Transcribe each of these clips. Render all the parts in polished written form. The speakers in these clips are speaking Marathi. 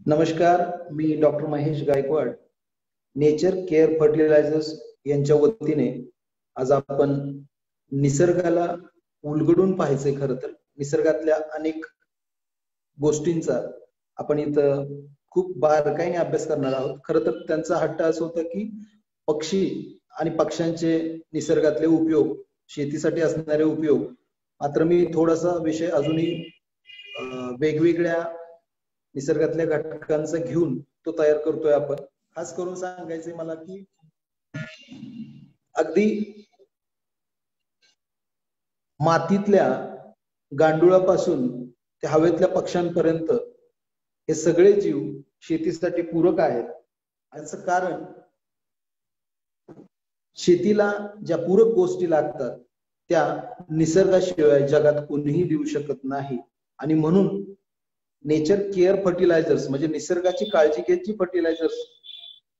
नमस्कार, मी doctor Mahesh Gaikwad, Nature Care Fertilizers यांच्या वतीने आज आपण निसर्गाला उलगडून पाहायचंय. खरं तर निसर्गातल्या अनेक गोष्टींचा आपण इथं खूप बारकाईने अभ्यास करणार आहोत. खरं तर त्यांचा हट्ट असं होता की पक्षी आणि पक्ष्यांचे निसर्गातले उपयोग, शेतीसाठी असणारे उपयोग. मात्र मी थोडासा विषय अजूनही वेगवेगळ्या निसर्गातल्या घटकांचा घेऊन तो तयार करतोय आपण. खास करून सांगायचंय मला की अगदी मातीतल्या गांडुळापासून ते हवेतल्या पक्ष्यांपर्यंत हे सगळे जीव शेतीसाठी पूरक आहेत. याचं कारण शेतीला ज्या पूरक गोष्टी लागतात त्या निसर्गाशिवाय जगात कोणीही देऊ शकत नाही. आणि म्हणून नेचर केअर फर्टिलायझर्स म्हणजे निसर्गाची काळजी घेत जी फर्टिलायझर्स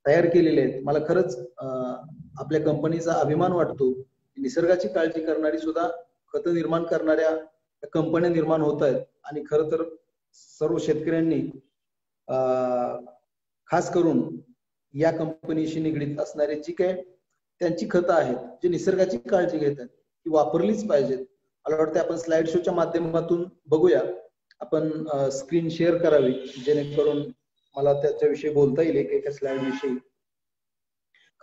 तयार केलेले आहेत, मला खरंच आपल्या कंपनीचा अभिमान वाटतो. निसर्गाची काळजी करणारी सुद्धा खत निर्माण करणाऱ्या कंपन्या निर्माण होत आहेत. आणि खरं तर सर्व शेतकऱ्यांनी खास करून या कंपनीशी निगडीत असणारे जी काय त्यांची खतं आहेत, जे निसर्गाची काळजी घेतात, ती वापरलीच पाहिजेत. मला वाटतं आपण स्लाइड शोच्या माध्यमातून बघूया. आपण स्क्रीन शेअर करावी जेणेकरून मला त्याच्याविषयी बोलता येईल एका स्लाइड विषयी.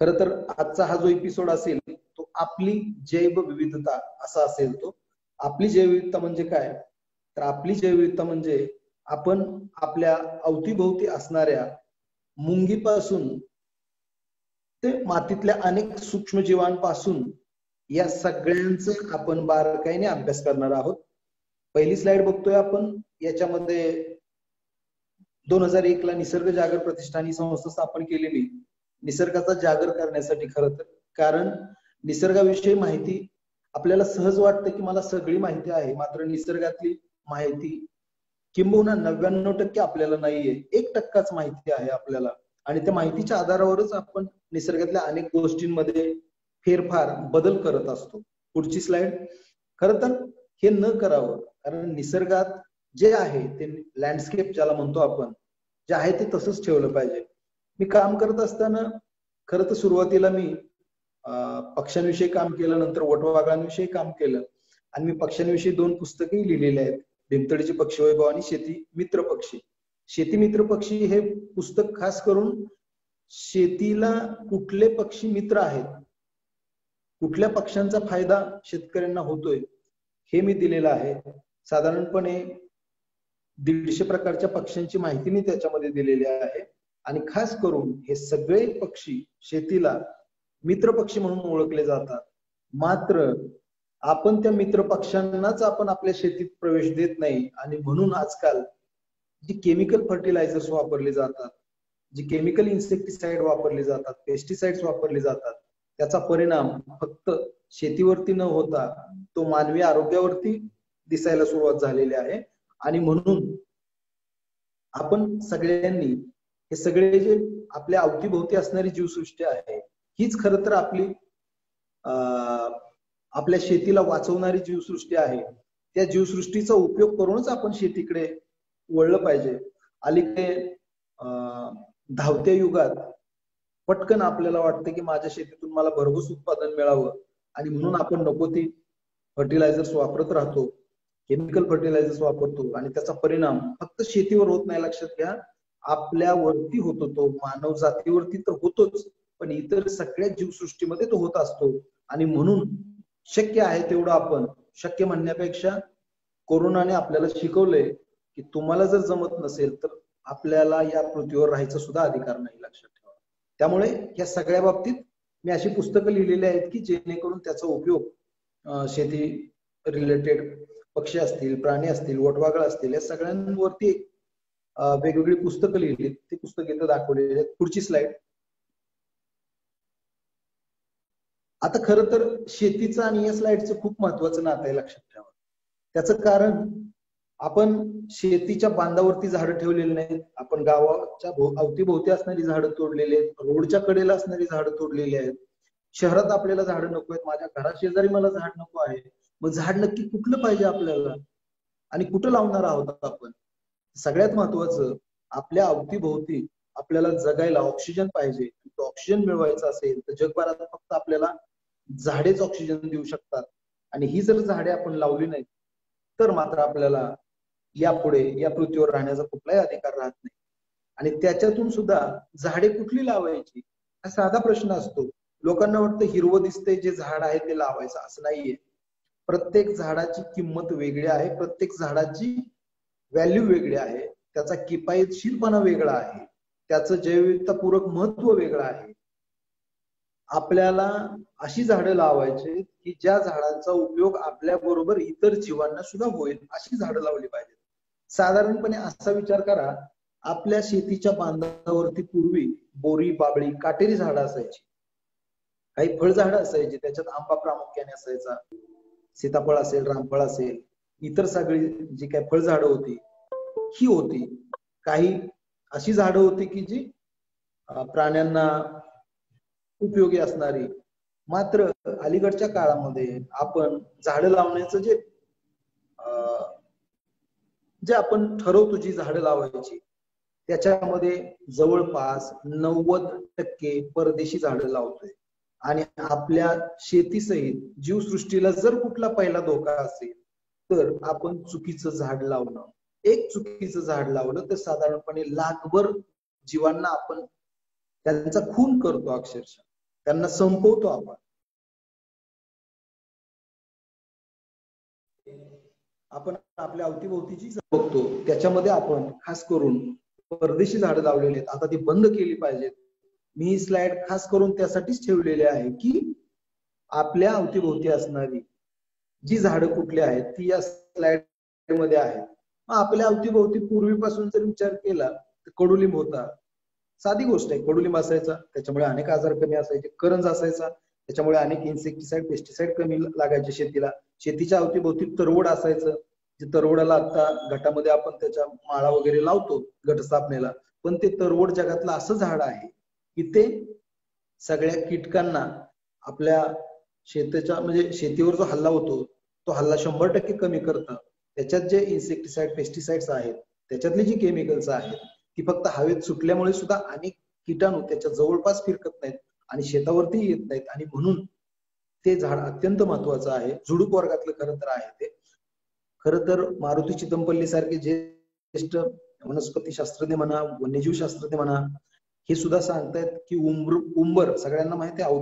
खरं तर आजचा हा जो एपिसोड असेल तो आपली जैव विविधता असा असेल. तो आपली जैव विविधता म्हणजे काय, तर आपली जैव विविधता म्हणजे आपण आपल्या अवतीभोवती असणाऱ्या मुंगीपासून ते मातीतल्या अनेक सूक्ष्मजीवांपासून या सगळ्यांचं आपण बारकाईने अभ्यास करणार आहोत. पहिली स्लाइड बघतोय आपण. याच्यामध्ये 2001 ला निसर्ग जागर प्रतिष्ठान ही संस्था स्थापन केलेली निसर्गाचा जागर करण्यासाठी. खरं तर कारण निसर्गाविषयी माहिती आपल्याला सहज वाटतं की मला सगळी माहिती आहे, मात्र निसर्गातली माहिती किंबहुना 99% आपल्याला नाहीये, 1% माहिती आहे आपल्याला. आणि त्या माहितीच्या आधारावरच आपण निसर्गातल्या अनेक गोष्टींमध्ये फेरफार बदल करत असतो. पुढची स्लाइड. खरं तर हे न करावं, कारण निसर्गात जे आहे ते लँडस्केप ज्याला म्हणतो आपण, जे आहे ते तसंच ठेवलं पाहिजे. मी काम करत असताना खरं तर सुरुवातीला मी पक्ष्यांविषयी काम केलं, नंतर वटवाघळांविषयी काम केलं. आणि मी पक्ष्यांविषयी 2 पुस्तकही लिहिलेली आहेत, भीमथडीचे पक्षी वैभव आणि शेती मित्र पक्षी. शेती मित्र पक्षी हे पुस्तक खास करून शेतीला कुठले पक्षी मित्र आहेत, कुठल्या पक्ष्यांचा फायदा शेतकऱ्यांना होतोय हे मी दिलेलं आहे. साधारणपणे 150 प्रकारच्या पक्ष्यांची माहिती मी त्याच्यामध्ये दिलेली आहे. आणि खास करून हे सगळे पक्षी शेतीला मित्र पक्षी म्हणून ओळखले जातात. मात्र आपण त्या मित्र पक्ष्यांनाच आपण आपल्या शेतीत प्रवेश देत नाही. आणि म्हणून आजकाल जी केमिकल फर्टिलायझर्स वापरले जातात, जी केमिकल इन्सेक्टिसाइड वापरले जातात, पेस्टिसाइड्स वापरले जातात, त्याचा परिणाम फक्त शेतीवरती न होता तो मानवी आरोग्यावरती दिसायला सुरुवात झालेली आहे. आणि म्हणून आपण सगळ्यांनी हे सगळे जे आपल्या अवतीभोवती असणारी जीवसृष्टी आहे, हीच खरं तर आपली आपल्या शेतीला वाचवणारी जीवसृष्टी आहे. त्या जीवसृष्टीचा उपयोग करूनच आपण शेतीकडे वळलं पाहिजे. अलीकडे धावत्या युगात पटकन आपल्याला वाटतं की माझ्या शेतीतून मला भरघोस उत्पादन मिळावं, आणि म्हणून आपण नको ती फर्टिलायझर्स वापरत राहतो, केमिकल फर्टिलायझर्स वापरतो. आणि त्याचा परिणाम फक्त शेतीवर होत नाही, लक्षात घ्या, आपल्यावरती होतो. तो मानव जातीवरती तर होतोच, पण इतर सगळ्या जीवसृष्टीमध्ये तो होत असतो. आणि म्हणून शक्य आहे तेवढं आपण, शक्य म्हणण्यापेक्षा कोरोनाने आपल्याला शिकवलंय की तुम्हाला जर जमत नसेल तर आपल्याला या पृथ्वीवर राहायचा सुद्धा अधिकार नाही, लक्षात ठेवा. त्यामुळे या सगळ्या बाबतीत मी अशी पुस्तकं लिहिलेली आहेत की जेणेकरून त्याचा उपयोग शेती रिलेटेड पक्षी असतील, प्राणी असतील, वटवाघळ असतील, या सगळ्यांवरती वेगवेगळी पुस्तकं लिहिली. ती पुस्तक इथं दाखवलेली आहेत. पुढची स्लाइड. आता खरं तर शेतीचं आणि या स्लाइडचं खूप महत्वाचं नातं आहे, लक्षात ठेवा. त्याचं कारण आपण शेतीच्या बांधावरती झाडं ठेवलेली नाहीत, आपण गावाच्या अवतीभोवती असणारी झाडं तोडलेली आहेत, रोडच्या कडेला असणारी झाडं तोडलेली आहेत. शहरात आपल्याला झाडं नको आहेत, माझ्या घराशेजारी मला झाड नको आहे. मग झाड नक्की कुठलं पाहिजे आपल्याला आणि कुठं लावणार आहोत आपण? सगळ्यात महत्वाचं आपल्या अवतीभोवती आपल्याला जगायला ऑक्सिजन पाहिजे. तो ऑक्सिजन मिळवायचा असेल तर जगभरात फक्त आपल्याला झाडेच ऑक्सिजन देऊ शकतात. आणि ही जर झाडे आपण लावली नाही तर मात्र आपल्याला यापुढे या पृथ्वीवर राहण्याचा कुठलाही अधिकार राहत नाही. आणि त्याच्यातून सुद्धा झाडे कुठली लावायची हा साधा प्रश्न असतो. लोकांना वाटतं हिरवं दिसतंय जे झाड आहे ते लावायचं, असं नाहीये. प्रत्येक झाडाची किंमत वेगळी आहे, प्रत्येक झाडाची व्हॅल्यू वेगळी आहे, त्याचा किफायतशीरपणा वेगळा आहे, त्याचं जैवविविधतापूरक महत्व वेगळं आहे. आपल्याला अशी झाडं लावायची की ज्या झाडांचा उपयोग आपल्या बरोबर इतर जीवांना सुद्धा होईल, अशी झाडं लावली पाहिजेत. साधारणपणे असा विचार करा, आपल्या शेतीच्या बांधावरती पूर्वी बोरी, बाबळी, काटेरी झाडं असायची, काही फळझाडं असायची, त्याच्यात आंबा प्रामुख्याने असायचा, सीताफळ असेल, रामफळ असेल, इतर सगळी जी काही फळझाडं होती ही होती. काही अशी झाडं होती की जी प्राण्यांना उपयोगी असणारी. मात्र अलीकडच्या काळामध्ये आपण झाडं लावण्याचं जे आपण ठरवतो जी झाडं लावायची त्याच्यामध्ये जवळपास 90% परदेशी झाडं लावतोय. आणि आपल्या शेतीसहित जीवसृष्टीला जर कुठला पहिला धोका असेल तर आपण चुकीचं झाड लावणं, एक चुकीचं झाड लावलं तर साधारणपणे लाखभर जीवांना आपण त्यांचा खून करतो, अक्षरशः त्यांना संपवतो आपण. आपण आपल्या अवतीभोवतीची बघतो त्याच्यामध्ये आपण खास करून परदेशी झाडं लावलेली आहेत, आता ती बंद केली पाहिजेत. मी ही स्लाइड खास करून त्यासाठीच ठेवलेली आहे की आपल्या अवतीभोवती असणारी जी झाडं कुठली आहेत ती या स्लाइड मध्ये आहेत. आपल्या अवतीभोवती पूर्वीपासून जर विचार केला तर कडुलिंब होता, साधी गोष्ट आहे, कडुलिंब असायचा त्याच्यामुळे अनेक आजार कमी असायचे. करंज असायचा त्याच्यामुळे अनेक इन्सेक्टिसाइड, पेस्टिसाइड कमी लागायचे शेतीला. शेतीच्या अवतीभोवती तरवड असायचं, जे तरवडाला आता घटामध्ये आपण त्याच्या माळा वगैरे लावतो घटस्थापनेला, पण ते तरवड जगातलं असं झाड आहे की ते सगळ्या कीटकांना आपल्या शेतीच्या म्हणजे शेतीवर जो हल्ला होतो तो हल्ला 100% कमी करतं. त्याच्यात जे इन्सेक्टिसाइड, पेस्टिसाइड्स आहेत, त्याच्यातली जी केमिकल्स आहेत ती फक्त हवेत सुटल्यामुळे सुद्धा अनेक कीटाणू त्याच्या जवळपास फिरकत नाहीत आणि शेतावरती येत नाहीत. आणि म्हणून ते झाड अत्यंत महत्वाचं आहे, झुडूप वर्गातलं खरं तर आहे ते. खरं तर मारुती चितमपल्ली सारखे ज्येष्ठ वनस्पती शास्त्रज्ञ म्हणा, वन्यजीव शास्त्रज्ञ म्हणा, हे सुद्धा सांगतायत की उंबर, सगळ्यांना माहिती आहे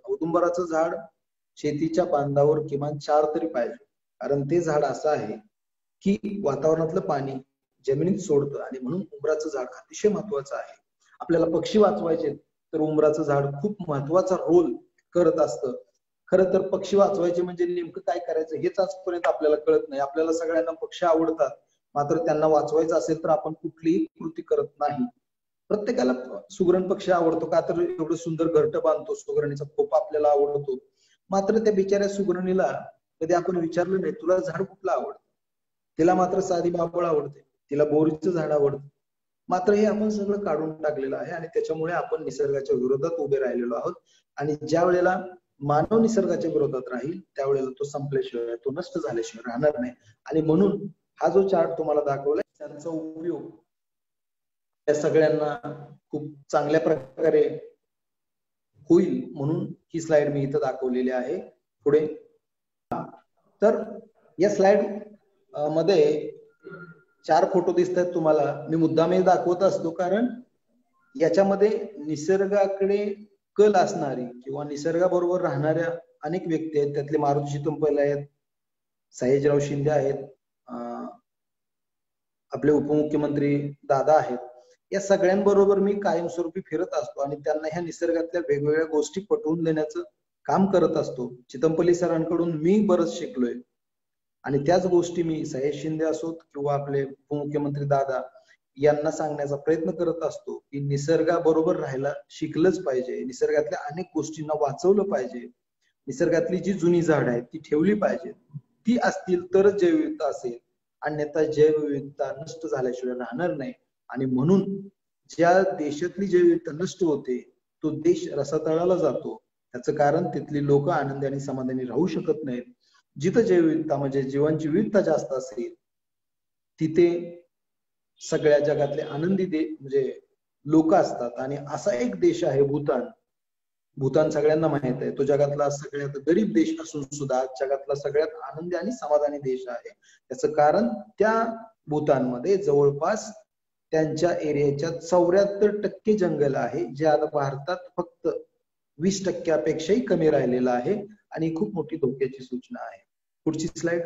औदुंबराचं झाड शेतीच्या बांधावर किमान 4 तरी पाहिजे. कारण ते झाड असं आहे की वातावरणातलं पाणी जमिनीत सोडतं आणि म्हणून उंबराचं झाड अतिशय महत्वाचं आहे. आपल्याला पक्षी वाचवायचे तर उंबराचं झाड खूप महत्वाचा रोल करत असतं. खरं तर पक्षी वाचवायचे म्हणजे नेमकं काय करायचं हेच आजपर्यंत आपल्याला कळत नाही. आपल्याला सगळ्यांना पक्षी आवडतात, मात्र त्यांना वाचवायचं असेल तर आपण कुठलीही कृती करत नाही. प्रत्येकाला सुगरण पक्षी आवडतो का तर एवढं सुंदर घरटं बांधतो, सुगरणीचा खोपा आपल्याला आवडतो. मात्र त्या बिचाऱ्या सुगरणीला कधी आपण विचारलं नाही तुला झाड कुठलं आवडतं. तिला मात्र साधी बाबळ आवडते, तिला बोरीचं झाड आवडतं. मात्र हे आपण सगळं काढून टाकलेलं आहे आणि त्याच्यामुळे आपण निसर्गाच्या विरोधात उभे राहिलेलो आहोत. आणि ज्या वेळेला मानव निसर्गाच्या विरोधात राहील त्यावेळेला तो संपल्याशिवाय, तो नष्ट झाल्याशिवाय राहणार नाही. आणि म्हणून हा जो चार्ट तुम्हाला दाखवलाय त्यांचा उपयोग त्या सगळ्यांना खूप चांगल्या प्रकारे होईल म्हणून ही स्लाइड मी इथं दाखवलेली आहे. पुढे तर या स्लाइड मध्ये 4 फोटो दिसत आहेत तुम्हाला. मी मुद्दाम हे दाखवत असतो कारण याच्यामध्ये निसर्गाकडे कल असणारी किंवा निसर्गाबरोबर राहणाऱ्या अनेक व्यक्ती आहेत. त्यातले मारुती चितमपल्ली आहेत, सयाजीराव शिंदे आहेत, आपले उपमुख्यमंत्री दादा आहेत. या सगळ्यांबरोबर मी कायमस्वरूपी फिरत असतो आणि त्यांना ह्या निसर्गातल्या वेगवेगळ्या गोष्टी पटवून देण्याचं काम करत असतो. चितमपल्ली सरांकडून मी बरंच शिकलोय आणि त्याच गोष्टी मी सयाजी शिंदे असोत किंवा आपले उपमुख्यमंत्री दादा यांना सांगण्याचा प्रयत्न करत असतो की निसर्गाबरोबर राहायला शिकलंच पाहिजे, निसर्गातल्या अनेक गोष्टींना वाचवलं पाहिजे, निसर्गातली जी जुनी झाड आहेत ती ठेवली पाहिजेत, ती असतील तरच जैवविविधता असेल, अन्यथा जैवविविधता नष्ट झाल्याशिवाय राहणार नाही. आणि म्हणून ज्या देशातली जैवविविधता नष्ट होते तो देश रसातळाला जातो. त्याचं कारण तिथली लोक आनंदी आणि समाधानी राहू शकत नाहीत. जिथं जैवविविधता म्हणजे जीवांची विविधता जास्त असेल तिथे सगळ्या जगातले आनंदी म्हणजे लोक असतात. आणि असा एक देश आहे भूतान. भूतान सगळ्यांना माहित आहे, तो जगातला सगळ्यात गरीब देश असून सुद्धा जगातला सगळ्यात आनंदी आणि समाधानी देश आहे. त्याचं कारण त्या भूतानमध्ये जवळपास त्यांच्या एरियाच्या 74% जंगल आहे, जे आता भारतात फक्त 20%पेक्षाही कमी राहिलेलं आहे आणि खूप मोठी धोक्याची सूचना आहे. पुढची स्लाइड.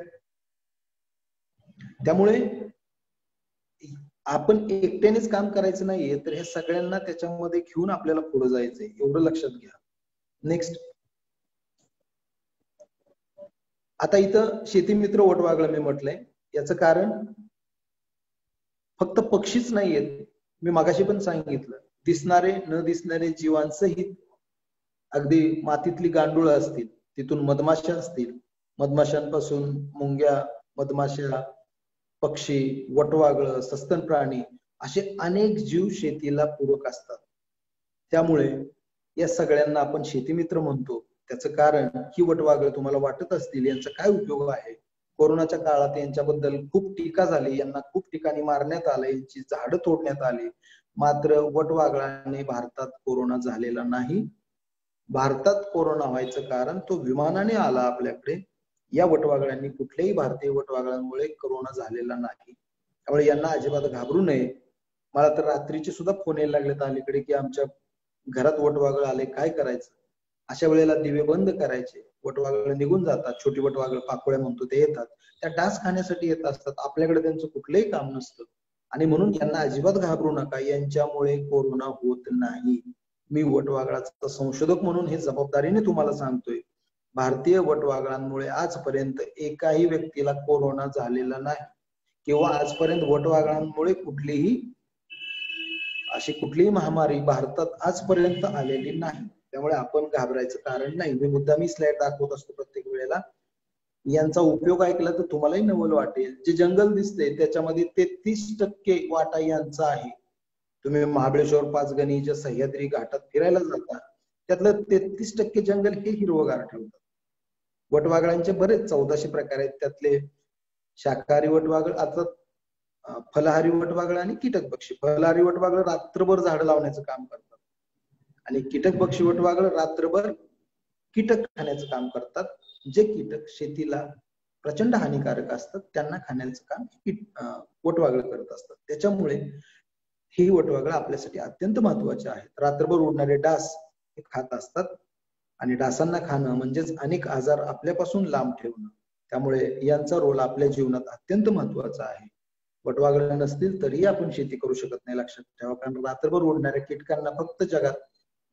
त्यामुळे आपण एकट्यानेच काम करायचं नाहीये, तर हे सगळ्यांना त्याच्यामध्ये घेऊन आपल्याला पुढे जायचंय, एवढं लक्षात घ्या. नेक्स्ट. आता इथं शेतीमित्र वटवाघळ मी म्हटलंय, याचं कारण फक्त पक्षीच नाहीयेत, मी मगाशी पण सांगितलं, दिसणारे न दिसणारे जीवांसहित, अगदी मातीतली गांडुळं असतील, तिथून मधमाशा असतील, मधमाशांपासून मुंग्या, मधमाशा, पक्षी, वटवाघळ, सस्तन प्राणी, असे अनेक जीव शेतीला पूरक असतात. त्यामुळे या सगळ्यांना आपण शेतीमित्र म्हणतो. त्याचं कारण ही वटवाघळ तुम्हाला वाटत असतील यांचा काय उपयोग आहे. कोरोनाच्या काळात यांच्याबद्दल खूप टीका झाली, यांना खूप ठिकाणी मारण्यात आलं, यांची झाडं तोडण्यात आली. मात्र वटवाघळाने भारतात कोरोना झालेला नाही. भारतात कोरोना व्हायचं कारण तो विमानाने आला आपल्याकडे. या वटवाघळांनी कुठल्याही भारतीय वटवाघळांमुळे कोरोना झालेला नाही. त्यामुळे यांना अजिबात घाबरू नये. मला तर रात्रीचे सुद्धा फोन यायला लागलेत अलीकडे की आमच्या घरात वटवाघळ आले, काय करायचं. अशा वेळेला दिवे बंद करायचे, वटवाघळ निघून जातात. छोटी वटवाघळ, पाकोळ्या म्हणतो, ते येतात, त्या डास खाण्यासाठी येत असतात. आपल्याकडे त्यांचं कुठलंही काम नसतं. आणि म्हणून यांना अजिबात घाबरू नका, यांच्यामुळे कोरोना होत नाही. मी वटवाघळाचा संशोधक म्हणून हे जबाबदारीने तुम्हाला सांगतोय. भारतीय वटवाघळांमुळे आजपर्यंत एकाही व्यक्तीला कोरोना झालेला नाही, किंवा आजपर्यंत वटवाघळांमुळे अशी कुठलीही महामारी भारतात आजपर्यंत आलेली नाही. त्यामुळे आपण घाबरायचं कारण नाही. मी मुद्दामी स्लाइड दाखवत असतो प्रत्येक वेळेला. यांचा उपयोग ऐकला तर तुम्हालाही नवल वाटेल. जे जंगल दिसते त्याच्यामध्ये 33% वाटा यांचा आहे. तुम्ही महाबळेश्वर, पाचगणीच्या सह्याद्री घाटात फिरायला जाता, त्यातलं 33% जंगल हे हिरवगार ठेवतात. वटवाघळांचे बरेच 1400 प्रकार आहेत. त्यातले शाकाहारी वटवाघळ, आता फलाहारी वटवाघळ आणि कीटक पक्षी. फलाहारी वटवाघळ रात्रभर झाडं लावण्याचं काम करतात आणि कीटक पक्षी वटवाघळ रात्रभर कीटक खाण्याचं काम करतात. जे कीटक शेतीला प्रचंड हानिकारक असतात त्यांना खाण्याचं काम वटवाघळ करत असतात. त्याच्यामुळे ही वटवाघळ आपल्यासाठी अत्यंत महत्वाचे आहेत. रात्रभर उडणारे डास हे खात असतात आणि डासांना खाणं म्हणजेच अनेक आजार आपल्यापासून लांब ठेवणं. त्यामुळे यांचा रोल आपल्या जीवनात अत्यंत महत्वाचा आहे. वटवाघळ नसतील तरीही आपण शेती करू शकत नाही, लक्षात ठेवा. कारण रात्रभर उडणाऱ्या कीटकांना फक्त जगात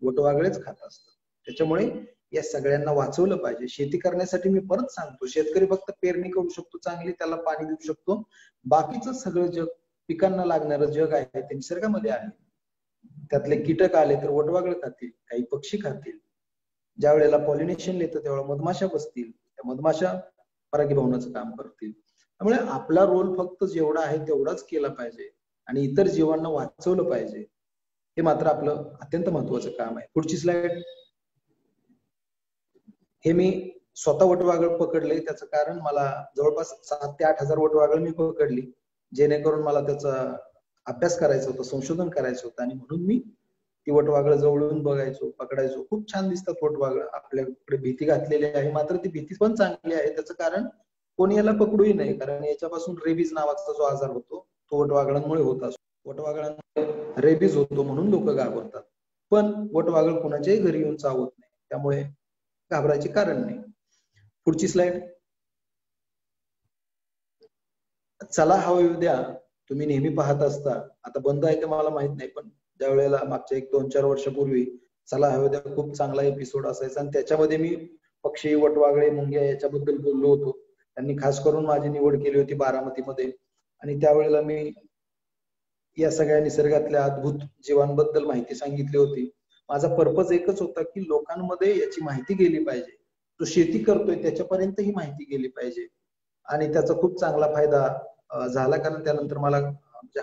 वटवाघळेच खात असतात. त्याच्यामुळे या सगळ्यांना वाचवलं पाहिजे. शेती करण्यासाठी मी परत सांगतो, शेतकरी फक्त पेरणी करू शकतो चांगली, त्याला पाणी देऊ शकतो. बाकीचं सगळं जग, पिकांना लागणारं जग आहे ते निसर्गामध्ये आहे. त्यातले कीटक आले तर वटवाघळ खातील, काही पक्षी खातील. ज्या वेळेला पॉलिनेशन येतं त्यावेळेला मधमाशा बसतील, त्या मधमाशा परागीभवनाचं काम करतील. त्यामुळे आपला रोल फक्त जेवढा आहे तेवढाच केला पाहिजे आणि इतर जीवांना वाचवलं पाहिजे. हे मात्र आपलं अत्यंत महत्वाचं काम आहे. पुढची स्लाइड. हे मी स्वतः वटवाघळ पकडले, त्याचं कारण मला जवळपास 7,000 ते 8,000 वटवाघळ मी पकडली, जेणेकरून मला त्याचा अभ्यास करायचा होता, संशोधन करायचं होतं. आणि म्हणून मी ती वटवाघळ जवळून बघायचो, पकडायचो. खूप छान दिसतात वटवाघळ. आपल्याकडे भीती घातलेली आहे, मात्र ती भीती पण चांगली आहे. त्याचं कारण कोणी याला पकडूही नाही, कारण याच्यापासून रेबीज नावाचा जो आजार होतो तो वटवाघळांमुळे होत असतो. वटवाघळांमुळे रेबीज होतो म्हणून लोक घाबरतात, पण वटवाघळ कोणाच्याही घरी येऊन चावत नाही, त्यामुळे घाबरायचे कारण नाही. पुढची स्लाइड. चला हवा येऊ द्या तुम्ही नेहमी पाहत असता, आता बंद आहे का मला माहित नाही, पण ज्या वेळेला मागच्या 1-2-4 वर्षापूर्वी चला हवा द्या खूप चांगला एपिसोड असायचा आणि त्याच्यामध्ये मी पक्षी, वटवाघळे, मुंग्या याच्याबद्दल बोललो होतो. त्यांनी खास करून माझी निवड केली होती बारामतीमध्ये. आणि त्यावेळेला मी या सगळ्या निसर्गातल्या अद्भुत जीवांबद्दल माहिती सांगितली होती. माझा पर्पज एकच होता की लोकांमध्ये याची माहिती गेली पाहिजे. तो शेती करतोय त्याच्यापर्यंत ही माहिती गेली पाहिजे आणि त्याचा खूप चांगला फायदा झाला. कारण त्यानंतर मला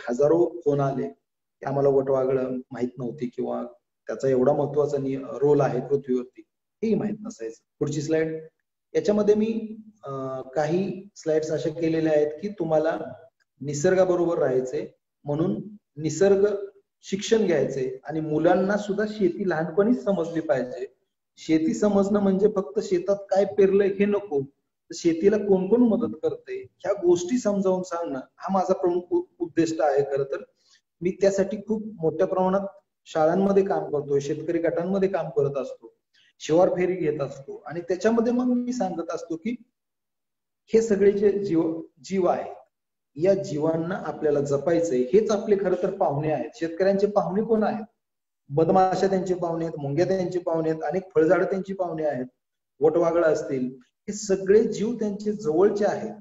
हजारो फोन आले की आम्हाला वटवाघळ माहित नव्हती किंवा त्याचा एवढा महत्वाचा रोल आहे पृथ्वीवरती हेही माहित नसायचं. पुढची स्लाइड. याच्यामध्ये मी काही स्लाइड्स अशा केलेल्या आहेत की तुम्हाला निसर्गाबरोबर राहायचे, म्हणून निसर्ग शिक्षण घ्यायचंय आणि मुलांना सुद्धा शेती लहानपणीच समजली पाहिजे. शेती समजणं म्हणजे फक्त शेतात काय पेरलंय हे नको, शेतीला कोण कोण मदत करते ह्या गोष्टी समजावून सांगणं हा माझा प्रमुख उद्दिष्ट आहे. खरं तर मी त्यासाठी खूप मोठ्या प्रमाणात शाळांमध्ये काम करतोय, शेतकरी गटांमध्ये काम करत असतो, शिवार फेरी घेत असतो आणि त्याच्यामध्ये मग मी सांगत असतो की हे सगळे जे जीव आहेत या जीवांना आपल्याला जपायचंय. हेच आपले खरं तर पाहुणे आहेत. शेतकऱ्यांचे पाहुणे कोण आहेत? मधमाशा त्यांचे पाहुणे आहेत, मुंग्या त्यांचे पाहुणे आहेत, अनेक फळझाडं त्यांची पाहुणे आहेत, वटवाघळं असतील, हे सगळे जीव त्यांचे जवळचे आहेत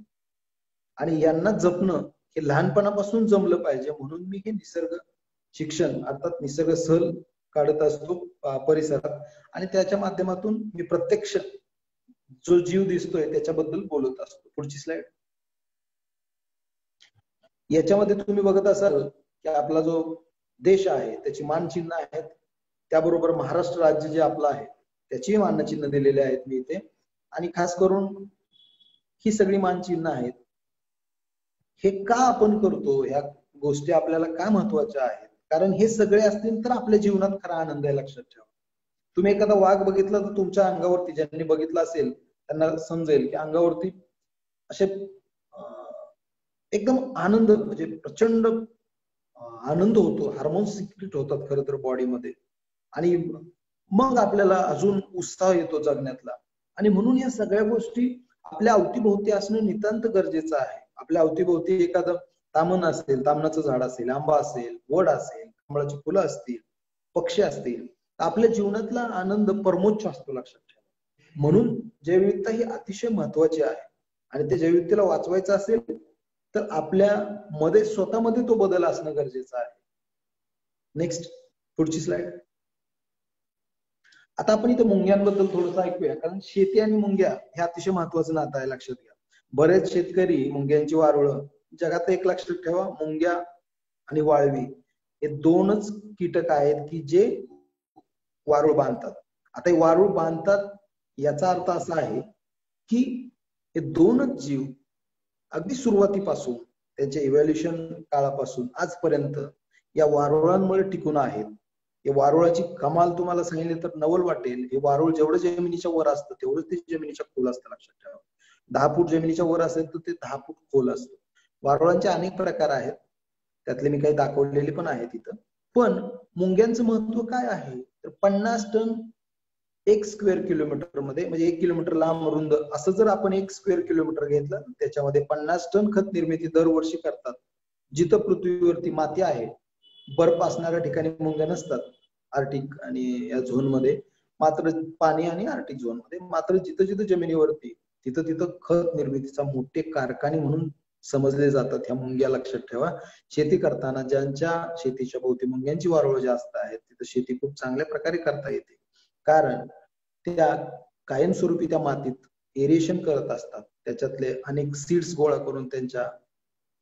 आणि यांना जपणं हे लहानपणापासून जमलं पाहिजे. म्हणून मी हे निसर्ग शिक्षण अर्थात निसर्ग सहल काढत असतो परिसरात आणि त्याच्या माध्यमातून मी प्रत्यक्ष जो जीव दिसतोय त्याच्याबद्दल बोलत असतो. पुढची स्लाइड. याच्यामध्ये तुम्ही बघत असाल की आपला जो देश आहे त्याची मानचिन्ह आहेत, त्याबरोबर महाराष्ट्र राज्य जे आपलं आहे त्याची मानचिन्ह दिलेले आहेत मी इथे. आणि खास करून ही सगळी मानचिन्ह आहेत. हे का आपण करतो, ह्या गोष्टी आपल्याला का महत्वाच्या आहेत? कारण हे सगळे असतील तर आपल्या जीवनात खरा आनंद आहे. लक्षात ठेवा. तुम्ही एखादा वाघ बघितला तर तुमच्या अंगावरती, ज्यांनी बघितला असेल त्यांना समजेल की अंगावरती असे एकदम आनंद म्हणजे प्रचंड आनंद होतो, हार्मोन्स सिक्रेट होतात खरं तर बॉडीमध्ये आणि मग आपल्याला अजून उत्साह येतो जगण्यातला. आणि म्हणून या सगळ्या गोष्टी आपल्या अवतीभोवती असणं नितांत गरजेचं आहे. आपल्या अवतीभोवती एखादं तामण असेल, तामणाचं झाड असेल, आंबा असेल, वड असेल, कमळाची फुलं असतील, पक्षी असतील, आपल्या जीवनातला आनंद परमोच्च असतो. लक्षात ठेवा. म्हणून जैवविविधता ही अतिशय महत्वाची आहे आणि त्या जैवविविधतेला वाचवायचं असेल तर आपल्या मध्ये स्वतःमध्ये तो बदल असणं गरजेचं आहे. नेक्स्ट, पुढची स्लाइड. आता आपण इथे मुंग्यांबद्दल थोडंसं ऐकूया, कारण शेती आणि मुंग्या हे अतिशय महत्वाचं नातं आहे. लक्षात घ्या. बरेच शेतकरी मुंग्यांची वारुळं, जगात एक लक्षात ठेवा, मुंग्या आणि वाळवी हे दोनच कीटक आहेत की जे वारुळ बांधतात. आता हे वारुळ बांधतात याचा अर्थ असा आहे की हे दोनच जीव अगदी सुरुवातीपासून त्यांच्या इव्हॅल्युएशन काळापासून आजपर्यंत या वारुळांमुळे टिकून आहेत. या वारुळाची कमाल तुम्हाला सांगितले तर नवल वाटेल. हे वारुळ जेवढं जमिनीच्या वर असतं तेवढंच ते जमिनीच्या खोल असतं. लक्षात ठेवा. 10 फूट जमिनीच्या वर असेल तर ते 10 फूट खोल असतं. वारुळांचे अनेक प्रकार आहेत, त्यातले मी काही दाखवलेले पण आहेत इथं. पण मुंग्यांचं महत्व काय आहे तर 50 टन 1 स्क्वेअर किलोमीटर मध्ये, म्हणजे 1 किलोमीटर लांब रुंद असं जर आपण 1 स्क्वेअर किलोमीटर घेतलं त्याच्यामध्ये 50 टन खत निर्मिती दरवर्षी करतात. जिथं पृथ्वीवरती माती आहे, बर्फ असणाऱ्या ठिकाणी मुंग्या नसतात, आर्टिक आणि या झोन मध्ये मात्र पाणी आणि आर्टिक झोन मध्ये, मात्र जिथं जिथं जमिनीवरती तिथं तिथं खत निर्मितीचा मोठे कारखाने म्हणून समजले जातात ह्या मुंग्या. लक्षात ठेवा. शेती करताना ज्यांच्या शेतीच्या भोवती मुंग्यांची वारुळ जास्त आहेत तिथं शेती खूप चांगल्या प्रकारे करता येते, कारण त्या कायमस्वरूपी त्या मातीत एरेशन करत असतात. त्याच्यातले अनेक सीड्स गोळा करून त्यांच्या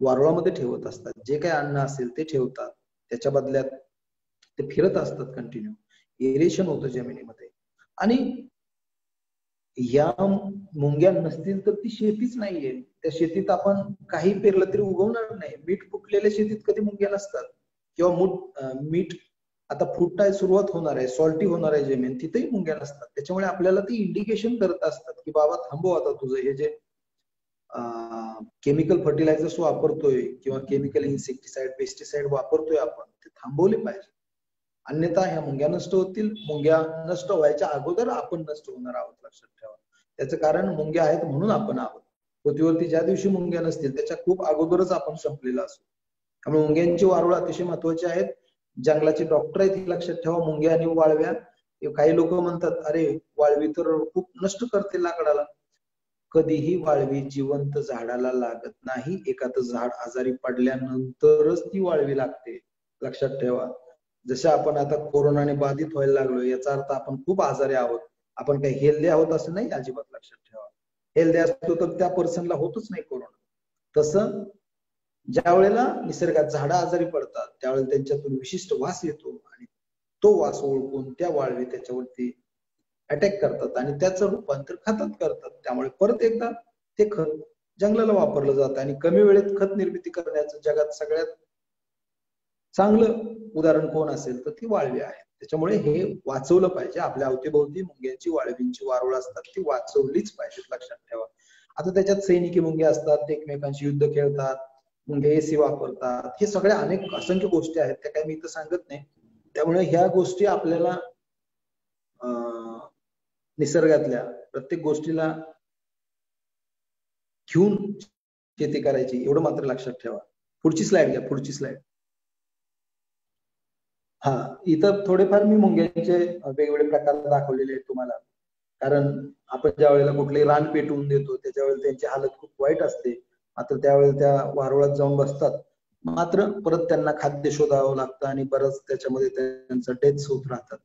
वारुळामध्ये ठेवत असतात. जे काही अन्न असेल ते ठेवतात, त्याच्या बदल्यात ते फिरत असतात कंटिन्यू, एरेशन होतं जमिनीमध्ये. आणि या मुंग्या नसतील तर ती शेतीच नाहीये. त्या शेतीत आपण काही पेरलं तरी उगवणार नाही. मीठ फुटलेल्या शेतीत कधी मुंग्या नसतात, किंवा मीठ आता फुटायला सुरुवात होणार आहे, सॉल्टी होणार आहे जमीन, तिथेही मुंग्या नसतात. त्याच्यामुळे आपल्याला ती इंडिकेशन करत असतात की बाबा थांबव, आता तुझं हे जे केमिकल फर्टिलायझर्स वापरतोय किंवा केमिकल इन्सेक्टिसाइड, पेस्टिसाइड वापरतोय आपण, ते थांबवले पाहिजे. अन्यथा ह्या मुंग्या नष्ट होतील. मुंग्या नष्ट व्हायच्या अगोदर आपण नष्ट होणार आहोत. लक्षात ठेवा. त्याचं कारण मुंग्या आहेत म्हणून आपण आहोत. पृथ्वीवरती ज्या दिवशी मुंग्या नसतील त्याच्या खूप अगोदरच आपण संपलेला असू. त्यामुळे मुंग्यांची वारुळ अतिशय महत्वाची आहेत. जंगलाचे डॉक्टर आहेत, लक्षात ठेवा. मुंग्या आणि वाळव्या, काही लोक म्हणतात अरे वाळवी तर खूप नष्ट करते लाकडाला. कधीही वाळवी जिवंत झाडाला लागत नाही. एखादं झाड आजारी पडल्यानंतरच ती वाळवी लागते. लक्षात ठेवा. जसं आपण आता कोरोनाने बाधित व्हायला लागलो याचा अर्थ आपण खूप आजारी आहोत. आपण काही हेल्दी आहोत असं नाही, अजिबात. लक्षात ठेवा. हेल्दी असतो तर त्या पर्सनला होतच नाही कोरोना. तसं ज्या वेळेला निसर्गात झाडं आजारी पडतात त्यावेळेला त्यांच्यातून विशिष्ट वास येतो आणि तो वास ओळखून त्या वाळवी त्याच्यावरती अटॅक करतात आणि त्याचं रूपांतर खतात करतात. त्यामुळे परत एकदा ते खत जंगलाला वापरलं जातं आणि कमी वेळेत खत निर्मिती करण्याचं जगात सगळ्यात चांगलं उदाहरण कोण असेल तर ती वाळवी आहे. त्याच्यामुळे हे वाचवलं पाहिजे. आपल्या अवतीभोवती मुंग्यांची, वाळवींची वारुळ असतात, ती वाचवलीच पाहिजेत, लक्षात ठेवा. आता त्याच्यात सैनिकी मुंगे असतात, ते एकमेकांशी युद्ध खेळतात, मुंगे एसी वापरतात, हे सगळ्या अनेक असंख्य गोष्टी आहेत, त्या काय मी इथं सांगत नाही. त्यामुळे ह्या गोष्टी आपल्याला निसर्गातल्या प्रत्येक गोष्टीला घेऊन शेती करायची, एवढं मात्र लक्षात ठेवा. पुढची स्लाइड घ्या, पुढची स्लाइड. हा, इथं थोडेफार मी मुंग्यांचे वेगवेगळे प्रकार दाखवलेले आहेत तुम्हाला, कारण आपण ज्या वेळेला कुठले रान पेटवून देतो त्याच्या वेळेला त्यांची हालत खूप वाईट असते. मात्र त्यावेळेला त्या वारुळात जाऊन बसतात, मात्र परत त्यांना खाद्य शोधावं लागतं आणि बरंच त्याच्यामध्ये त्यांचं डेथ्स होत राहतात.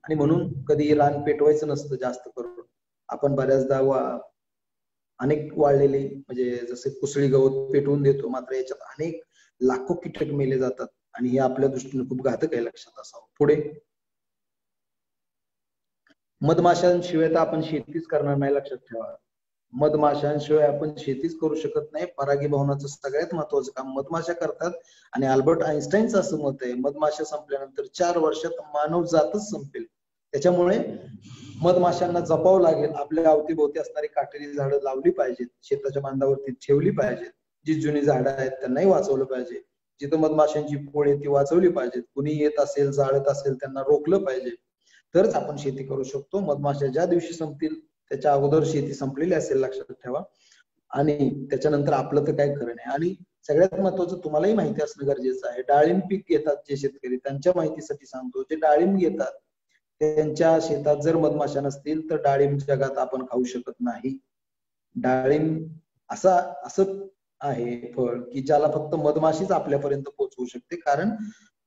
आणि म्हणून कधी रान पेटवायचं नसतं जास्त करून. आपण बऱ्याचदा अनेक वाळलेली म्हणजे जसे कुसळी गवत पेटवून देतो, मात्र याच्यात अनेक लाखो कीटक मेले जातात आणि हे आपल्या दृष्टीने खूप घातक आहे, लक्षात असावं. पुढे, मधमाशांशिवाय तर आपण शेतीच करणार नाही, लक्षात ठेवा. मधमाशांशिवाय आपण शेतीच करू शकत नाही. परागीभवनाचं सगळ्यात महत्वाचं काम मधमाशा करतात आणि अल्बर्ट आइन्स्टाईनचं असं मत आहे, मधमाशा संपल्यानंतर 4 वर्षात मानव जातच संपेल. त्याच्यामुळे मधमाशांना जपावं लागेल. आपल्या अवतीभोवती असणारी काटेरी झाडं लावली पाहिजेत, शेताच्या बांधावरती ठेवली पाहिजेत. जी जुनी झाडं आहेत त्यांनाही वाचवलं पाहिजे. जिथं मधमाशांची पोळी ती वाचवली पाहिजेत. कुणी येत असेल, जाळत असेल त्यांना रोखलं पाहिजे, तरच आपण शेती करू शकतो. मधमाशा ज्या दिवशी संपतील त्याच्या अगोदर शेती संपलेली असेल, लक्षात ठेवा. आणि त्याच्यानंतर आपलं तर काय खरं नाही. आणि सगळ्यात महत्वाचं तुम्हालाही माहिती असणं गरजेचं आहे, डाळिंब पीक घेतात जे शेतकरी, त्यांच्या माहितीसाठी सांगतो, जे डाळिंब घेतात त्यांच्या शेतात जर मधमाशा नसतील तर डाळिंब जगात आपण खाऊ शकत नाही. डाळिंब असं आहे फळ की ज्याला फक्त मधमाशीच आपल्यापर्यंत पोहोचवू शकते, कारण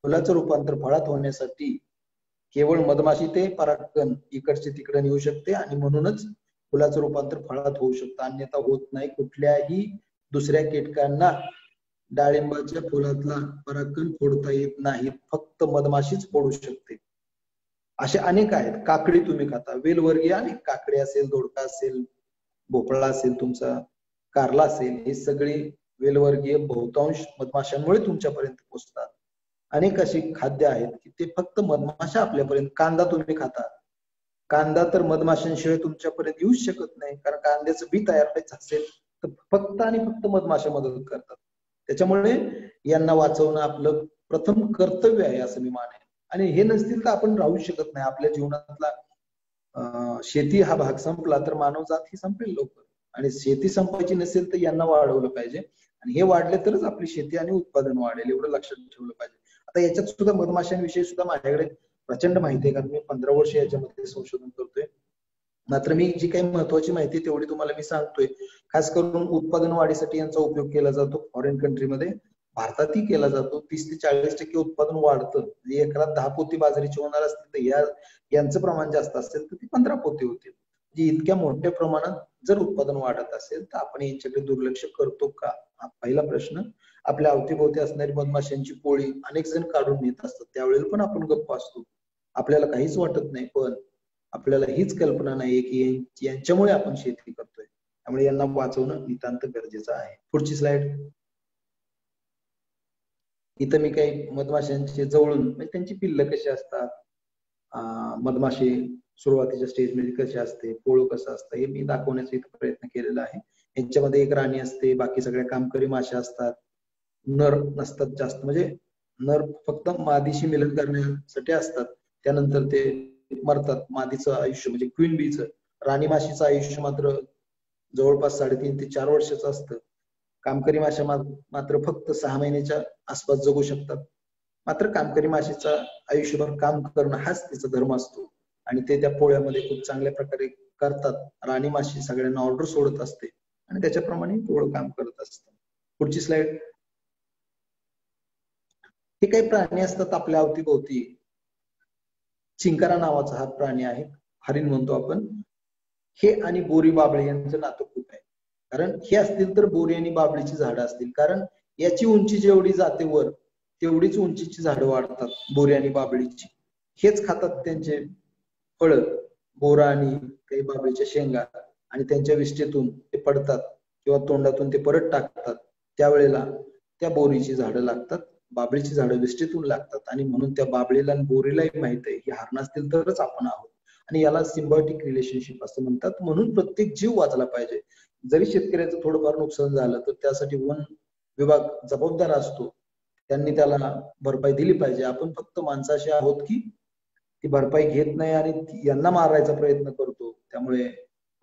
फुलाचं रूपांतर फळात होण्यासाठी केवळ मधमाशी ते परागकण इकडचे तिकडे नेऊ शकते आणि म्हणूनच फुलाचं रूपांतर फळात होऊ शकतं, अन्यथा होत नाही. कुठल्याही दुसऱ्या कीटकांना डाळिंबाच्या फुलातला परागकण फोडता येत नाही, फक्त मधमाशीच फोडू शकते. असे अनेक आहेत. काकडी तुम्ही खाता, वेलवर्गीय अनेक, काकडी असेल, दोडका असेल, भोपळा असेल, तुमचा कारला असेल, हे सगळे वेलवर्गीय बहुतांश मधमाशांमुळे तुमच्यापर्यंत पोहोचतात. अनेक अशी खाद्य आहेत की ते फक्त मधमाशा आपल्यापर्यंत, कांदा तुम्ही खाता, कांदा तर मधमाशांशिवाय तुमच्यापर्यंत येऊच शकत नाही, कारण कांद्याचं बी तयार व्हायचं असेल तर फक्त आणि फक्त मधमाशा मदत करतात. त्याच्यामुळे यांना वाचवणं आपलं प्रथम कर्तव्य आहे असं मी मानेन. आणि हे नसतील तर आपण राहू शकत नाही. आपल्या जीवनातला शेती हा भाग संपला तर मानव जात ही संपेल लवकर. आणि शेती संपायची नसेल तर यांना वाढवलं पाहिजे, आणि हे वाढले तरच आपली शेती आणि उत्पादन वाढेल, एवढं लक्षात ठेवलं पाहिजे. आता याच्यात सुद्धा मधमाशांविषयी सुद्धा माझ्याकडे प्रचंड माहिती आहे, कारण मी 15 वर्ष याच्यामध्ये संशोधन करतोय. मात्र मी जी काही महत्वाची माहिती तेवढी तुम्हाला मी सांगतोय. खास करून उत्पादन वाढीसाठी यांचा उपयोग केला जातो फॉरेन कंट्रीमध्ये, भारतातही केला जातो. 30 ते 40% उत्पादन वाढतं. एकरात 10 पोती बाजरीची होणार असतील तर यांचं प्रमाण जास्त असेल तर ती 15 पोती होतील. जी इतक्या मोठ्या प्रमाणात जर उत्पादन वाढत असेल तर आपण यांच्याकडे दुर्लक्ष करतो का, हा पहिला प्रश्न. आपल्या अवतीभोवती असणारी मधमाशांची पोळी अनेक जण काढून नेत असतात, त्यावेळेला पण आपण गप्प असतो, आपल्याला काहीच वाटत नाही. पण आपल्याला हीच कल्पना नाहीये की यांच्यामुळे आपण शेती करतोय, त्यामुळे यांना वाचवणं नितांत गरजेचं आहे. पुढची स्लाइड. इथं मी काही मधमाशांचे जवळून म्हणजे त्यांची पिल्लं कशी असतात, मधमाशी सुरुवातीच्या स्टेजमध्ये कशी असते, पोळं कसं असतं, हे मी दाखवण्याचा इथं प्रयत्न केलेला आहे. यांच्यामध्ये एक राणी असते, बाकी सगळ्या कामकरी माशा असतात, नर नसतात जास्त, म्हणजे नर फक्त मादीशी मिलन करण्यासाठी असतात, त्यानंतर ते मरतात. मादीचं आयुष्य म्हणजे क्वीन बीचं, राणी माशीचं आयुष्य मात्र जवळपास 3.5 ते 4 वर्षाचं असतं. कामकरी माशा मात्र फक्त 6 महिन्याच्या आसपास जगू शकतात. मात्र कामकरी माशीचा आयुष्यभर काम करणं हाच तिचा धर्म असतो आणि ते त्या पोळ्यामध्ये खूप चांगल्या प्रकारे करतात. राणी माशी सगळ्यांना ऑर्डर सोडत असते आणि त्याच्याप्रमाणे पोळं काम करत असतं. पुढची स्लाइड. हे काही प्राणी असतात आपल्या अवतीभोवती. चिंकारा नावाचा हा प्राणी आहे, हरिण म्हणतो आपण. हे आणि बोरी बाबळी यांचं नातं खूप आहे, कारण हे असतील तर बोरी आणि बाबळीची झाडं असतील, कारण याची उंची जेवढी जाते वर तेवढीच उंचीची झाडं वाढतात बोरी आणि बाबळीची. हेच खातात त्यांचे फळ, बोरा आणि काही बाबळीच्या शेंगा, आणि त्यांच्या विष्ठेतून ते पडतात किंवा तोंडातून ते परत टाकतात, त्यावेळेला त्या बोरीची झाडं लागतात बाबळीची झाडं विष्ठेतून लागतात आणि म्हणून त्या बाबळीला आणि बोरीलाही माहित आहे की हार नसतील तरच आपण आहोत. आणि याला सिम्बायोटिक रिलेशनशिप असं म्हणतात. म्हणून प्रत्येक जीव वाचला पाहिजे. जरी शेतकऱ्याचं थोडंफार नुकसान झालं तर त्यासाठी वन विभाग जबाबदार असतो. त्यांनी त्याला भरपाई दिली पाहिजे. आपण फक्त माणसाशी आहोत की ती भरपाई घेत नाही आणि यांना मारायचा प्रयत्न करतो. त्यामुळे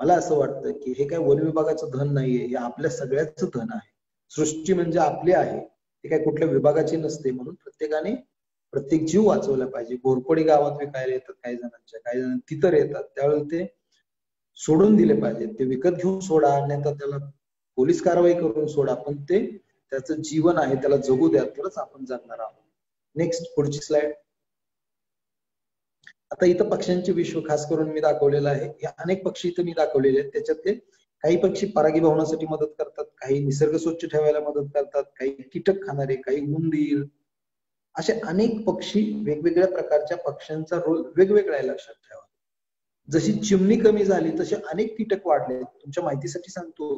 मला असं वाटतं की हे काय वन विभागाचं धन नाहीये, हे आपल्या सगळ्याचं धन आहे. सृष्टी म्हणजे आपली आहे, ते काय कुठल्या विभागाची नसते. म्हणून प्रत्येकाने प्रत्येक जीव वाचवला पाहिजे. घोरपडी गावात विकायला येतात काही जणांच्या, काही जण तिथं येतात, त्यावेळेला ते सोडून दिले पाहिजे. ते विकत घेऊन सोडा, अन्यथा त्याला पोलीस कारवाई करून सोडा, पण ते त्याचं जीवन आहे त्याला जगू द्या, तरच आपण जगणार आहोत. नेक्स्ट पुढची स्लाइड. आता इथं पक्ष्यांचे विश्व खास करून मी दाखवलेलं आहे. हे अनेक पक्षी इथं मी दाखवलेले आहेत. त्याच्यातले काही पक्षी परागीभवनासाठी मदत करतात, काही निसर्ग स्वच्छ ठेवायला मदत करतात, काही कीटक खाणारे, काही उंदीर, असे अनेक पक्षी, वेगवेगळ्या प्रकारच्या पक्ष्यांचा रोल वेगवेगळा आहे, लक्षात ठेवा. जशी चिमणी कमी झाली तसे अनेक कीटक वाढले. तुमच्या माहितीसाठी सांगतो,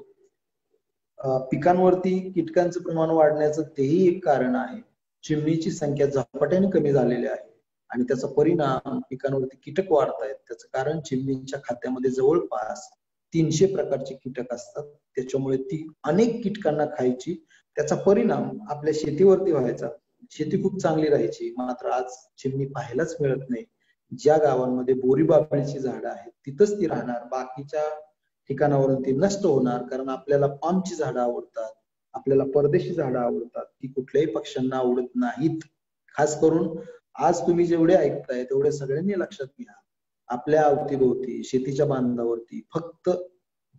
पिकांवरती कीटकांचं प्रमाण वाढण्याचं तेही एक कारण आहे. चिमणीची संख्या झपाट्याने कमी झालेली आहे आणि त्याचा परिणाम पिकांवरती कीटक वाढत आहेत. त्याचं कारण चिमणीच्या खाद्यामध्ये जवळपास 300 प्रकारचे कीटक असतात. त्याच्यामुळे ती अनेक कीटकांना खायची, त्याचा परिणाम आपल्या शेतीवरती व्हायचा. शेती खूप चांगली राहायची. मात्र आज चिमणी पाहायलाच मिळत नाही. ज्या गावांमध्ये बोरी बाबळीची झाडं आहेत तिथंच ती राहणार, बाकीच्या ठिकाणावरून ती नष्ट होणार. कारण आपल्याला पामची झाडं आवडतात, आपल्याला परदेशी झाडं आवडतात, ती कुठल्याही पक्ष्यांना आवडत नाहीत. खास करून आज तुम्ही जेवढे ऐकताय तेवढे सगळ्यांनी लक्षात घ्या, आपल्या अवतीभोवती शेतीच्या बांधावरती फक्त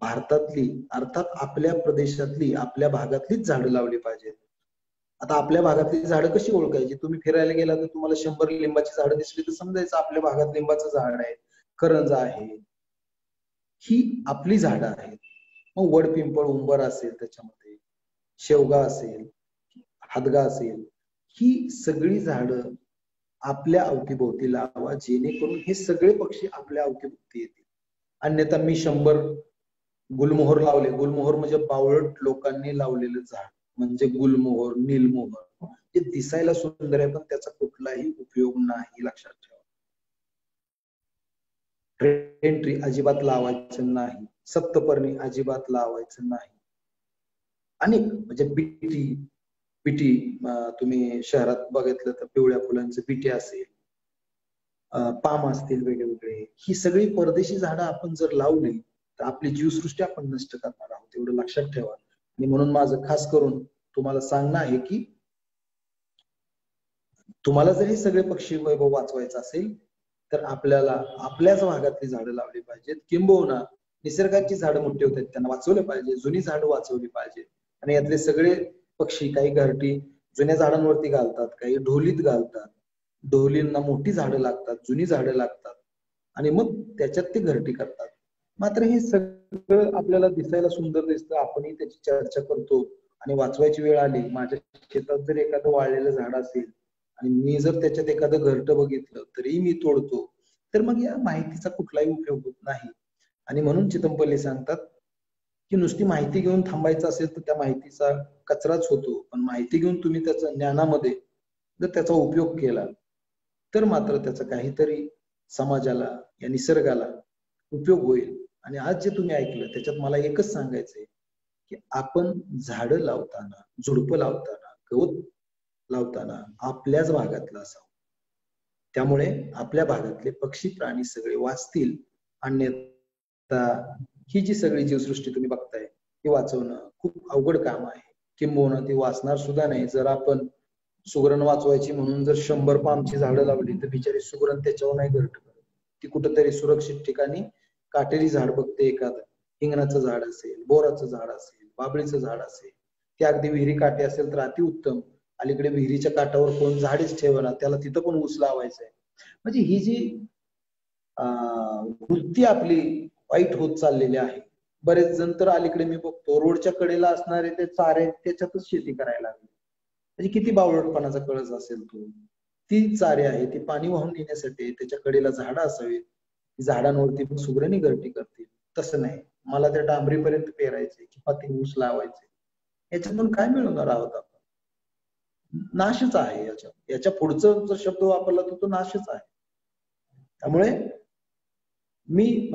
भारतातली, अर्थात आपल्या प्रदेशातली, आपल्या भागातलीच झाडं लावली पाहिजेत. आता आपल्या भागातली झाडं कशी ओळखायची? तुम्ही फिरायला गेला तर तुम्हाला 100 लिंबाची झाडं दिसली तर समजायचं आपल्या भागात लिंबाचं झाड आहे, करंज आहे, ही आपली झाडं आहेत. मग वड, पिंपळ, उंबर असेल, त्याच्यामध्ये शेवगा असेल, हादगा असेल, ही सगळी झाडं आपल्या अवतीभोवती लावा, जेणेकरून हे सगळे पक्षी आपल्या अवतीभोवती येतील. अन्यथा मी 100 गुलमोहर लावले, गुलमोहर म्हणजे बावळट लोकांनी लावलेलं झाड म्हणजे गुलमोहर, नीलमोहर, ते दिसायला सुंदर आहे पण त्याचा कुठलाही उपयोग नाही, लक्षात ठेवा. रेन ट्री अजिबात लावायचं नाही, सप्तपर्णी अजिबात लावायचं नाही. अनेक म्हणजे बिटी तुम्ही शहरात बघितलं तर पिवळ्या फुलांचं बिटी असेल, पाम असतील वेगवेगळे, ही सगळी परदेशी झाडं आपण जर लावली तर आपली जीवसृष्टी आपण नष्ट करणार आहोत, एवढं लक्षात ठेवा. आणि म्हणून माझं खास करून तुम्हाला सांगणं आहे की तुम्हाला जर हे सगळे पक्षी वैभव वाचवायचं असेल तर आपल्याला आपल्याच भागातली झाडं लावली पाहिजेत. किंबहुना निसर्गाची झाडं मोठी होतात त्यांना वाचवलं पाहिजे, जुनी झाडं वाचवली पाहिजे. आणि यातले सगळे पक्षी, काही घरटी जुन्या झाडांवरती घालतात, काही ढोलीत घालतात, ढोलींना मोठी झाडं लागतात, जुनी झाडं लागतात आणि मग त्याच्यात ते घरटी करतात. मात्र हे सगळं आपल्याला दिसायला सुंदर दिसतं, आपणही त्याची चर्चा करतो आणि वाचवायची वेळ आली, माझ्या शेतात जर एखादं वाळलेलं झाड असेल आणि मी जर त्याच्यात एखादं घरटं बघितलं तरी मी तोडतो, तर मग या माहितीचा कुठलाही उपयोग होत नाही. आणि म्हणून चितमपल्ली सांगतात की नुसती माहिती घेऊन थांबायचं असेल तर त्या माहितीचा कचराच होतो, पण माहिती घेऊन तुम्ही त्याचा ज्ञानामध्ये जर त्याचा उपयोग केला तर मात्र त्याचा काहीतरी समाजाला, या निसर्गाला उपयोग होईल. आणि आज जे तुम्ही ऐकलं त्याच्यात मला एकच सांगायचंय की आपण झाडं लावताना, झुडपं लावताना, गवत लावताना आपल्याच भागातलं असावं. त्यामुळे आपल्या भागातले पक्षी प्राणी सगळे वाचतील. अन्यथा ही जी सगळी जीवसृष्टी तुम्ही बघताय ती वाचवणं खूप अवघड काम आहे. किंबहुना ती वाचणार सुद्धा नाही. जर आपण सुगरण वाचवायची म्हणून जर 100 पामची झाडं लावली तर बिचारी सुगरण त्याच्यावर नाही घरट करत. ती कुठंतरी सुरक्षित ठिकाणी काटेरी झाड बघते, एखादं हिंगणाचं झाड असेल, बोराचं झाड असेल, बाबळीचं झाड असेल, ते अगदी विहिरी काठी असेल तर अतिउत्तम. अलीकडे विहिरीच्या काठावर कोण झाडच ठेवणार, त्याला तिथं पण ऊस लावायचंय. म्हणजे ही जी वृत्ती आपली वाईट होत चाललेली आहे. बरेच जण तर अलीकडे मी बघतो रोडच्या कडेला असणारे ते चारे त्याच्यातच शेती करायला लागले. म्हणजे किती बावळटपणाचा कळस असेल तो. ती चारे आहे, ती पाणी वाहून नेण्यासाठी त्याच्या कडेला झाडं असावीत, झाडांवरती पण सुगरणी घरटी करतील. तसं नाही, मला त्या डांबरीपर्यंत पेरायचे किंवा ते ऊस लावायचे, याच्यातून काय मिळवणार आहोत आपण? नाशच आहे. याच्या पुढचं जर शब्द वापरला तर तो नाशच आहे. त्यामुळे मी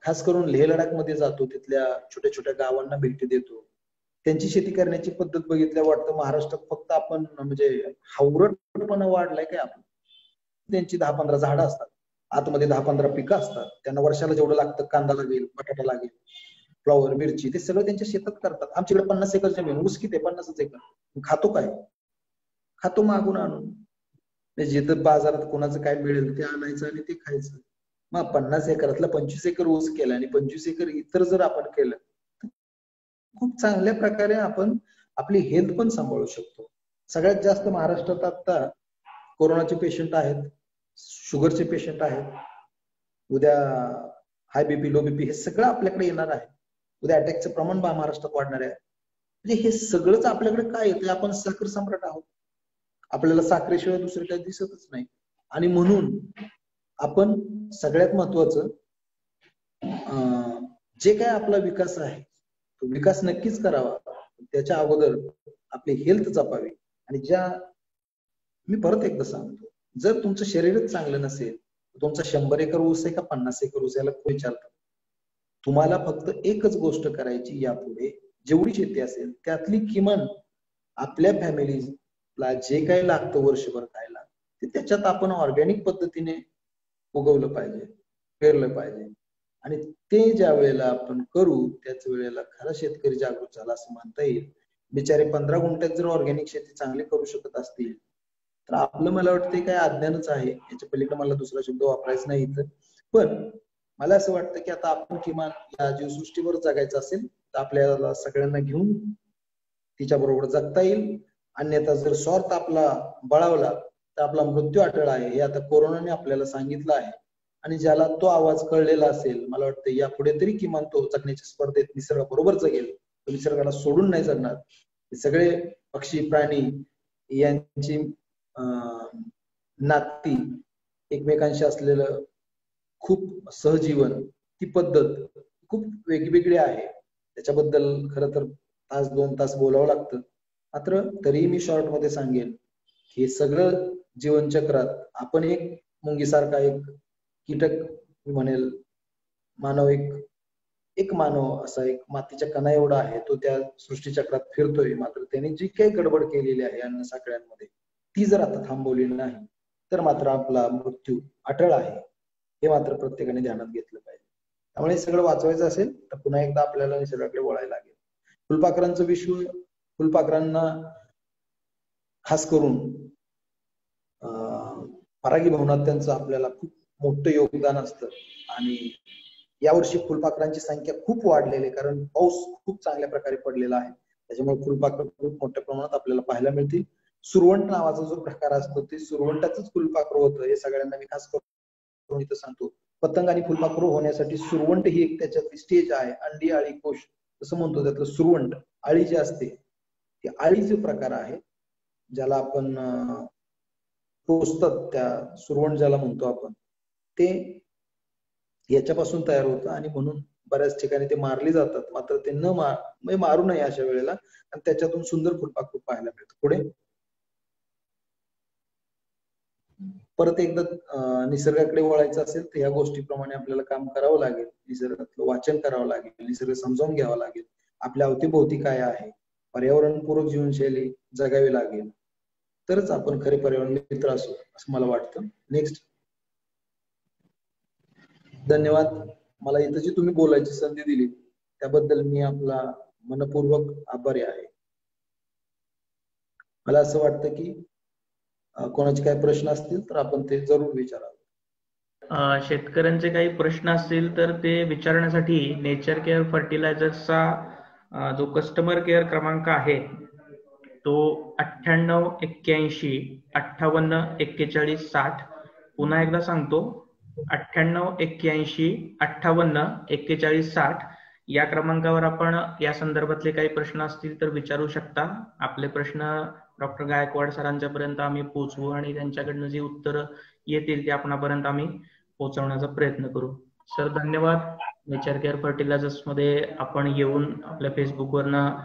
खास करून लेह लडाख मध्ये जातो, तिथल्या छोट्या छोट्या गावांना भेटी देतो. त्यांची शेती करण्याची पद्धत बघितल्या वाटतं महाराष्ट्रात फक्त आपण म्हणजे हावरटपणा वाढलाय काय आपण. त्यांची 10-15 झाडं असतात, आतमध्ये 10-15 पिकं असतात. त्यांना वर्षाला जेवढं लागतं, कांदा लागेल, बटाटा लागेल, फ्लॉवर, मिरची, ते सगळं त्यांच्या शेतात करतात. आमच्याकडे 50 एकर जमीन, ऊस किती आहे? 50 एकर. खातो काय? खातो मागून आणून. जिथं बाजारात कोणाचं काय मिळेल ते आणायचं आणि ते खायचं. मग 50 एकरातला 25 एकर ऊस केला आणि 25 एकर इतर जर आपण केलं, खूप चांगल्या प्रकारे आपण आपली हेल्थ पण सांभाळू शकतो. सगळ्यात जास्त महाराष्ट्रात आता कोरोनाचे पेशंट आहेत, शुगरचे पेशंट आहेत, उद्या हाय बीपी, लो बीपी, हे सगळं आपल्याकडे येणार आहे. उद्या अटॅकचं प्रमाण महाराष्ट्रात वाढणार आहे. म्हणजे हे सगळंच आपल्याकडे काय येतं? आपण साखर सम्राट आहोत. आपल्याला साखरेशिवाय दुसरं काही दिसतच नाही. आणि म्हणून आपण सगळ्यात महत्वाचं जे काय आपला विकास आहे तो विकास नक्कीच करावा. त्याच्या अगोदर आपली हेल्थ जपावी. आणि मी परत एकदा सांगतो, जर तुमचं शरीरच चांगलं नसेल, तुमचा 100 एकर ऊस आहे का 50 एकर ऊस, याला विचारतात. तुम्हाला फक्त एकच गोष्ट करायची यापुढे, जेवढी शेती असेल त्यातली किमान आपल्या फॅमिलीला जे काही लागतं वर्षभर खायला, ते त्याच्यात आपण ऑर्गॅनिक पद्धतीने उगवलं पाहिजे, पेरलं पाहिजे. आणि ते ज्या वेळेला आपण करू त्याच वेळेला खरा शेतकरी जागृत झाला असं म्हणता येईल. बिचारे 15 गुंठ्यात जर ऑर्गॅनिक शेती चांगली करू शकत असतील तर आपलं, मला वाटतं काय अज्ञानच आहे. याच्या पलीकडे मला दुसरा शब्द वापरायचा नाही इथं. पण मला असं वाटतं की आता आपण किमान या जीवसृष्टीवर जगायचं असेल तर आपल्याला सगळ्यांना घेऊन तिच्या बरोबर जगता येईल. अन्यथा जर स्वार्थ आपला बळावला तर आपला मृत्यू अटळ आहे, हे आता कोरोनाने आपल्याला सांगितलं आहे. आणि ज्याला तो आवाज कळलेला असेल, मला वाटतं यापुढे तरी किमान तो जगण्याच्या स्पर्धेत निसर्गाबरोबर जगेल, तो निसर्गाला सोडून नाही जगणार. सगळे पक्षी प्राणी यांची नाती, एकमेकांशी असलेलं खूप सहजीवन, ती पद्धत खूप वेगवेगळी आहे. त्याच्याबद्दल खरं तर 1-2 तास बोलावं लागतं. मात्र तरीही मी शॉर्ट मध्ये सांगेन, हे सगळं जीवनचक्रात आपण एक मुंगीसारखा, एक कीटक म्हणेल, मानव एक मानव असा एक मातीच्या कणा एवढा आहे, तो त्या सृष्टीचक्रात फिरतोय. मात्र त्याने जी काही गडबड केलेली आहे अन्न साखळ्यांमध्ये, ती जर आता थांबवली नाही तर मात्र आपला मृत्यू अटळ आहे, हे मात्र प्रत्येकाने ध्यानात घेतलं पाहिजे. त्यामुळे सगळं वाचवायचं असेल तर पुन्हा एकदा आपल्याला निसर्गाकडे वळायला लागेल. फुलपाखरांचं विश्व, फुलपाखरांना खास करून परागी भवनात त्यांचं आपल्याला खूप मोठं योगदान असतं. आणि यावर्षी फुलपाखरांची संख्या खूप वाढलेली आहे, कारण पाऊस खूप चांगल्या प्रकारे पडलेला आहे. त्याच्यामुळे फुलपाखर खूप मोठ्या प्रमाणात आपल्याला पाहायला मिळतील. सुरवंट नावाचा जो प्रकार असतो ते सुरवंटाचंच फुलपाखर होतं, हे सगळ्यांना मी खास करून इथं सांगतो. पतंग आणि फुलपाखरू होण्यासाठी सुरवंट ही एक त्याच्यातली स्टेज आहे. अंडी, आळी, कोश असं म्हणतो. त्यातलं सुरवंट, आळी जी असते ती आळीचे प्रकार आहे, ज्याला आपण टोचतात, त्या सुरवंट ज्याला म्हणतो आपण, ते याच्यापासून तयार होतं. आणि म्हणून बऱ्याच ठिकाणी ते मारली जातात. मात्र ते मारू नये अशा वेळेला, आणि त्याच्यातून सुंदर फुलपाखरू पाहायला मिळतं. पुढे परत एकदा निसर्गाकडे वळायचं असेल तर या गोष्टीप्रमाणे आपल्याला काम करावं लागेल. निसर्गातलं वाचन करावं लागेल, निसर्ग समजावून घ्यावा लागेल, आपल्या अवतीभोवती काय आहे, पर्यावरणपूरक जीवनशैली जगावी लागेल, तरच आपण खरे पर्यावरण मित्र असू असं मला वाटतं. नेक्स्ट. धन्यवाद. मला इथं जी तुम्ही बोलायची संधी दिली त्याबद्दल मी आपला मनपूर्वक आभारी आहे. मला असं वाटतं की कोणाचे काही प्रश्न असतील तर आपण ते जरूर विचारावे. शेतकऱ्यांचे काही प्रश्न असतील तर ते विचारण्यासाठी नेचर केअर फर्टिलायझर्सचा जो कस्टमर केअर क्रमांक आहे तो 9881 58 41 60. पुन्हा एकदा सांगतो, 9881 58 41 60 या क्रमांकावर आपण या संदर्भातले काही प्रश्न असतील तर विचारू शकता. आपले प्रश्न डॉक्टर गायकवाड सरांच्या पर्यंत आम्ही पोहोचवू आणि त्यांच्याकडनं जी उत्तरं येतील ते आपणापर्यंत आम्ही पोहोचवण्याचा प्रयत्न करू. सर धन्यवाद. नेचर केअर फर्टिलायझर्स मध्ये आपण येऊन आपल्या फेसबुकवरनं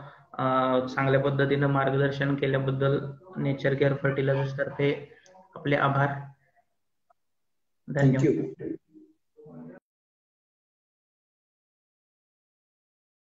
चांगल्या पद्धतीनं मार्गदर्शन केल्याबद्दल नेचर केअर फर्टिलायझर्स तर्फे आपले आभार. धन्यवाद.